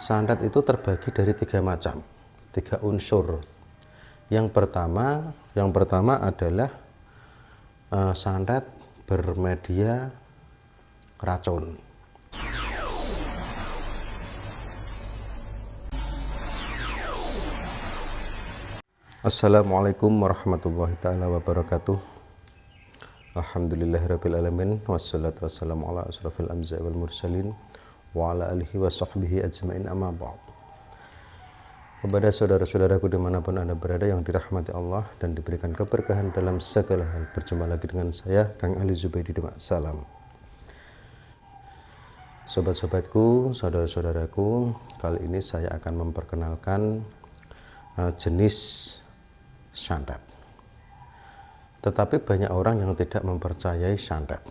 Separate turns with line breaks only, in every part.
Santet itu terbagi dari tiga macam, tiga unsur. Yang pertama adalah santet bermedia racun. Assalamualaikum warahmatullahi taala wabarakatuh. Alhamdulillahirrabbilalamin. Wassalatu wassalamu ala asrafil anbiya'i wal mursalin wa ala alihi wa sahbihi ajma'in, amma ba'd. Kepada saudara-saudaraku dimanapun Anda berada yang dirahmati Allah dan diberikan keberkahan dalam segala hal, berjumpa lagi dengan saya, Kang Ali Zubaidi. Salam. Sobat-sobatku, saudara-saudaraku, kali ini saya akan memperkenalkan jenis santet. Tetapi banyak orang yang tidak mempercayai santet.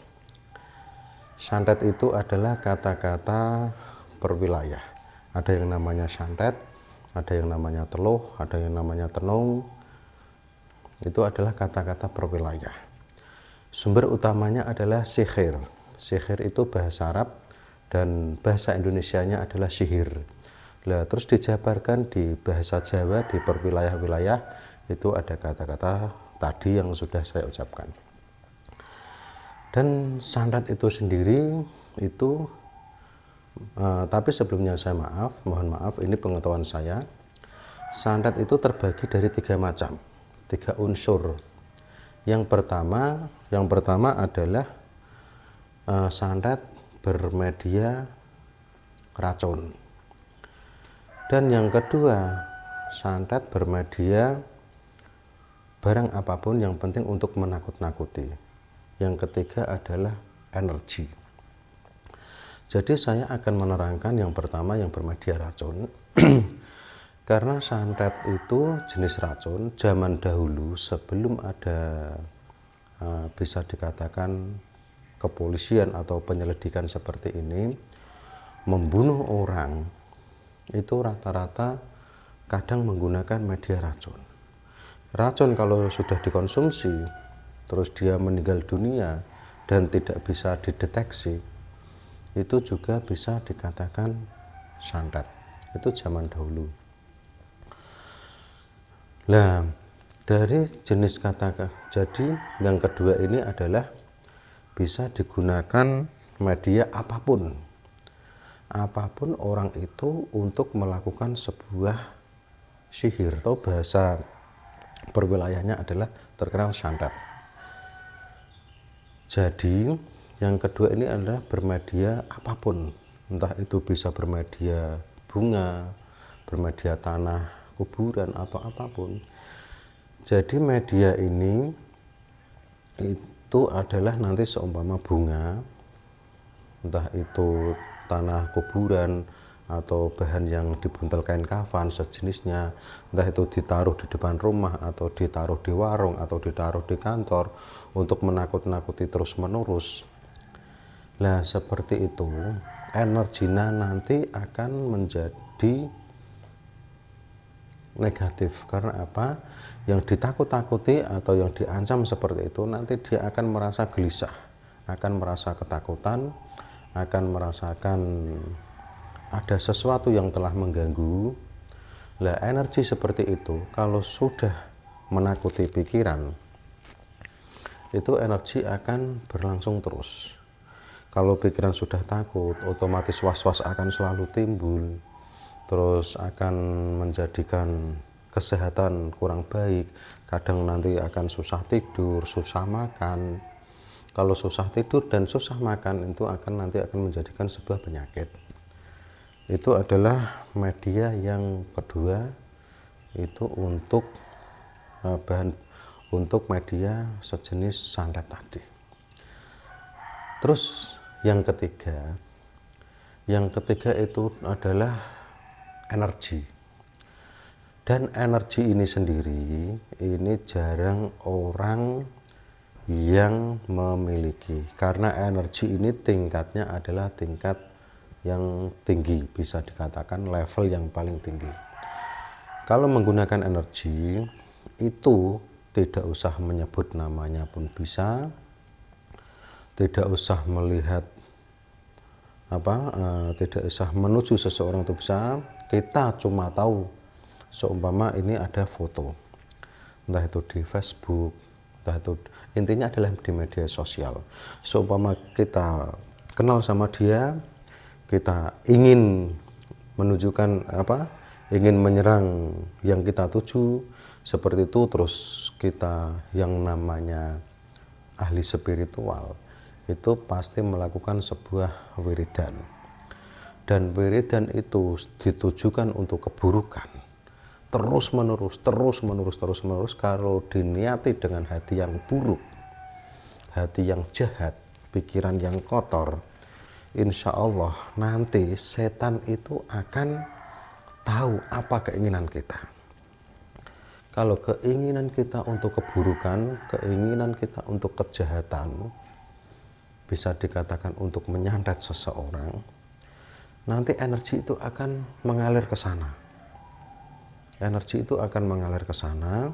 Santet itu adalah kata-kata perwilayah. Ada yang namanya santet, ada yang namanya teluh, ada yang namanya tenung. Itu adalah kata-kata perwilayah. Sumber utamanya adalah sihir. Sihir itu bahasa Arab dan bahasa Indonesianya adalah sihir. Nah, terus dijabarkan di bahasa Jawa, di perwilayah-wilayah itu ada kata-kata tadi yang sudah saya ucapkan. Dan santet itu sendiri itu tapi sebelumnya saya mohon maaf, ini pengetahuan saya. Santet itu terbagi dari tiga macam, tiga unsur. Yang pertama adalah santet bermedia racun. Dan yang kedua, santet bermedia barang apapun yang penting untuk menakut-nakuti. Yang ketiga adalah energi. Jadi saya akan menerangkan yang pertama, yang bermedia racun. Karena santet itu jenis racun zaman dahulu, sebelum ada bisa dikatakan kepolisian atau penyelidikan seperti ini, membunuh orang itu rata-rata kadang menggunakan media racun. Racun kalau sudah dikonsumsi terus dia meninggal dunia dan tidak bisa dideteksi, itu juga bisa dikatakan santet. Itu zaman dahulu. Nah, dari jenis jadi yang kedua ini adalah bisa digunakan media apapun orang itu untuk melakukan sebuah sihir, atau bahasa perwilayahnya adalah terkenal santet. Jadi yang kedua ini adalah bermedia apapun, entah itu bisa bermedia bunga, bermedia tanah kuburan, atau apapun. Jadi media ini itu adalah nanti seumpama bunga, entah itu tanah kuburan atau bahan yang dibuntel kain kafan sejenisnya, entah itu ditaruh di depan rumah atau ditaruh di warung atau ditaruh di kantor untuk menakut-nakuti terus menerus. Nah, seperti itu energinya nanti akan menjadi negatif. Karena apa? Yang ditakut-takuti atau yang diancam seperti itu nanti dia akan merasa gelisah, akan merasa ketakutan, akan merasakan ada sesuatu yang telah mengganggu. Lah, energi seperti itu kalau sudah menakuti pikiran, itu energi akan berlangsung terus. Kalau pikiran sudah takut, otomatis was-was akan selalu timbul, terus akan menjadikan kesehatan kurang baik. Kadang nanti akan susah tidur, susah makan. Kalau susah tidur dan susah makan itu nanti akan menjadikan sebuah penyakit. Itu adalah media yang kedua, itu untuk untuk media sejenis santet tadi. Terus yang ketiga itu adalah energi. Dan energi ini sendiri ini jarang orang yang memiliki, karena energi ini tingkatnya adalah tingkat yang tinggi, bisa dikatakan level yang paling tinggi. Kalau menggunakan energi itu tidak usah menyebut namanya pun bisa, tidak usah melihat tidak bisa menuju seseorang itu bisa, kita cuma tahu seumpama ini ada foto, entah itu di Facebook, entah itu intinya adalah di media sosial. Seumpama kita kenal sama dia, kita ingin menunjukkan ingin menyerang yang kita tuju seperti itu, terus kita yang namanya ahli spiritual itu pasti melakukan sebuah wiridan, dan wiridan itu ditujukan untuk keburukan terus menerus kalau diniati dengan hati yang buruk, hati yang jahat, pikiran yang kotor, insya Allah nanti setan itu akan tahu apa keinginan kita. Kalau keinginan kita untuk keburukan, keinginan kita untuk kejahatan, bisa dikatakan untuk menyantet seseorang, nanti energi itu akan mengalir ke sana. Energi itu akan mengalir ke sana,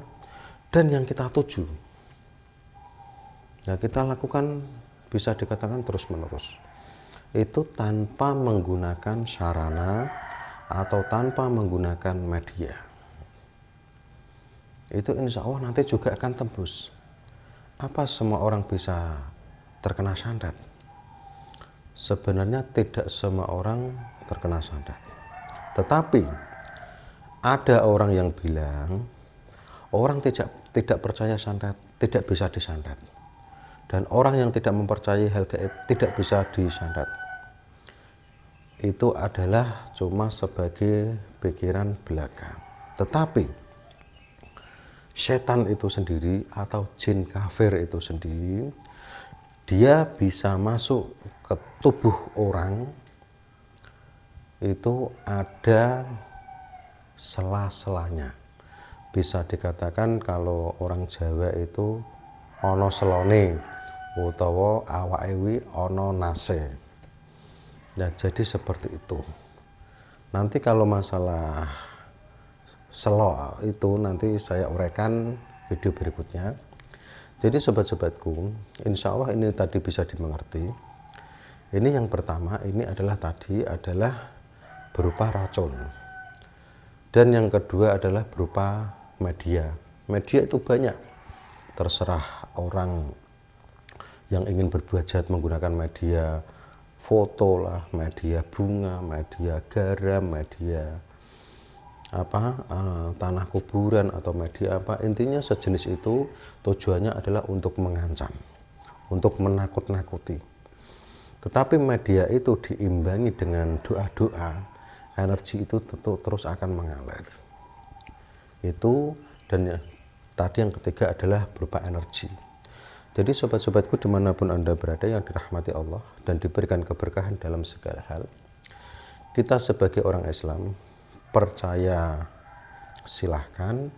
dan yang kita tuju, ya kita lakukan bisa dikatakan terus-menerus. Itu tanpa menggunakan sarana atau tanpa menggunakan media. Itu insya Allah nanti juga akan tembus. Apa semua orang bisa terkena santet? Sebenarnya tidak semua orang terkena santet. Tetapi ada orang yang bilang orang tidak percaya santet tidak bisa disantet. Dan orang yang tidak mempercayai hal gaib tidak bisa disantet. Itu adalah cuma sebagai pikiran belaka. Tetapi setan itu sendiri atau jin kafir itu sendiri, dia bisa masuk ke tubuh orang itu ada sela-selanya. Bisa dikatakan kalau orang Jawa itu ono selone utawa awake wi ono nase. Nah, jadi seperti itu. Nanti kalau masalah selo itu nanti saya uraikan video berikutnya. Jadi sobat-sobatku, insya Allah ini tadi bisa dimengerti. Ini yang pertama, ini adalah berupa racun. Dan yang kedua adalah berupa media. Media itu banyak. Terserah orang yang ingin berbuat jahat menggunakan media foto lah, media bunga, media garam, media tanah kuburan atau media intinya sejenis itu, tujuannya adalah untuk mengancam, untuk menakut-nakuti. Tetapi media itu diimbangi dengan doa-doa, energi itu terus akan mengalir. Itu, dan tadi yang ketiga adalah berupa energi. Jadi sobat-sobatku dimanapun Anda berada yang dirahmati Allah dan diberikan keberkahan dalam segala hal, kita sebagai orang Islam percaya silahkan,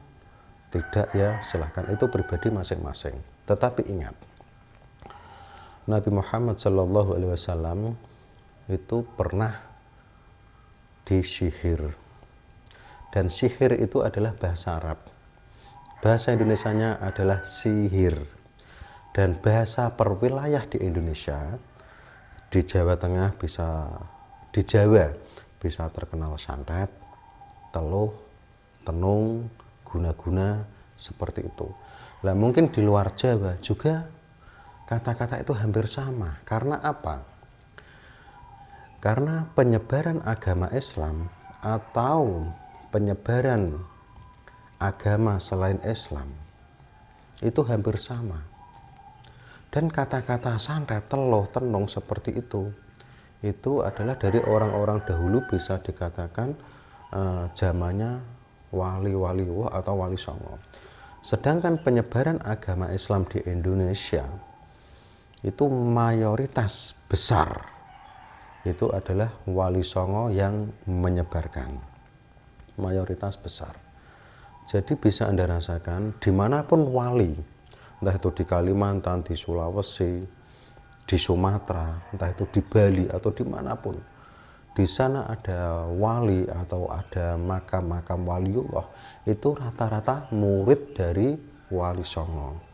tidak ya silahkan, itu pribadi masing-masing. Tetapi ingat, Nabi Muhammad SAW itu pernah disihir, dan sihir itu adalah bahasa Arab, bahasa Indonesianya adalah sihir, dan bahasa perwilayah di Indonesia, di Jawa Tengah di Jawa bisa terkenal santet, teluh, tenung, guna-guna, seperti itu. Nah, mungkin di luar Jawa juga kata-kata itu hampir sama. Karena apa? Karena penyebaran agama Islam atau penyebaran agama selain Islam itu hampir sama. Dan kata-kata santet, teluh, tenung seperti itu adalah dari orang-orang dahulu, bisa dikatakan zamannya wali-wali atau wali songo. Sedangkan penyebaran agama Islam di Indonesia itu mayoritas besar itu adalah wali songo yang menyebarkan, mayoritas besar. Jadi bisa Anda rasakan dimanapun wali, entah itu di Kalimantan, di Sulawesi, di Sumatera, entah itu di Bali atau dimanapun, di sana ada wali atau ada makam-makam waliullah, itu rata-rata murid dari wali songo.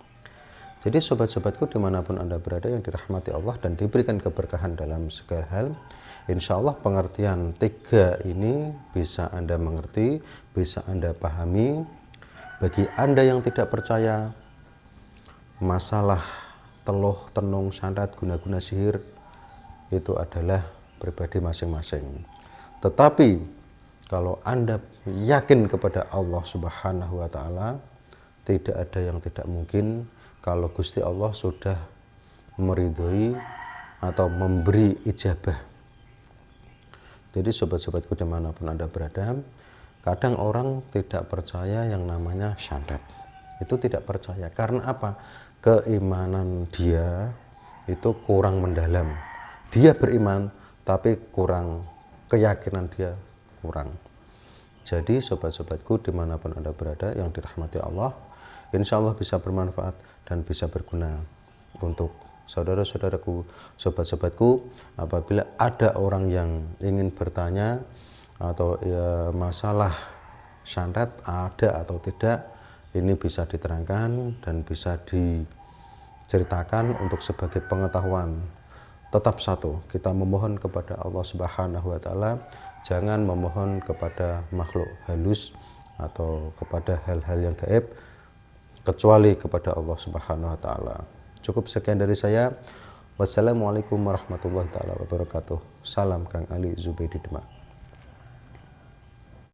Jadi sobat-sobatku dimanapun Anda berada yang dirahmati Allah dan diberikan keberkahan dalam segala hal, Insya Allah pengertian 3 ini bisa Anda mengerti, bisa Anda pahami. Bagi Anda yang tidak percaya masalah teluh, tenung, santet, guna-guna sihir, itu adalah pribadi masing-masing. Tetapi kalau Anda yakin kepada Allah Subhanahu wa Ta'ala, tidak ada yang tidak mungkin kalau Gusti Allah sudah meridhoi atau memberi ijabah. Jadi sobat-sobatku dimanapun Anda berada, kadang orang tidak percaya yang namanya santet. Itu tidak percaya. Karena apa? Keimanan dia itu kurang mendalam. Dia beriman, tapi kurang, keyakinan dia kurang. Jadi sobat-sobatku dimanapun Anda berada yang dirahmati Allah, insya Allah bisa bermanfaat dan bisa berguna untuk saudara-saudaraku, sobat-sobatku. Apabila ada orang yang ingin bertanya atau ya, masalah santet ada atau tidak, ini bisa diterangkan dan bisa diceritakan untuk sebagai pengetahuan. Tetap satu, kita memohon kepada Allah Subhanahu wa Ta'ala, jangan memohon kepada makhluk halus atau kepada hal-hal yang gaib, kecuali kepada Allah Subhanahu wa Ta'ala. Cukup sekian dari saya. Wassalamualaikum warahmatullahi wabarakatuh. Salam Kang Ali Zubaidi Demak.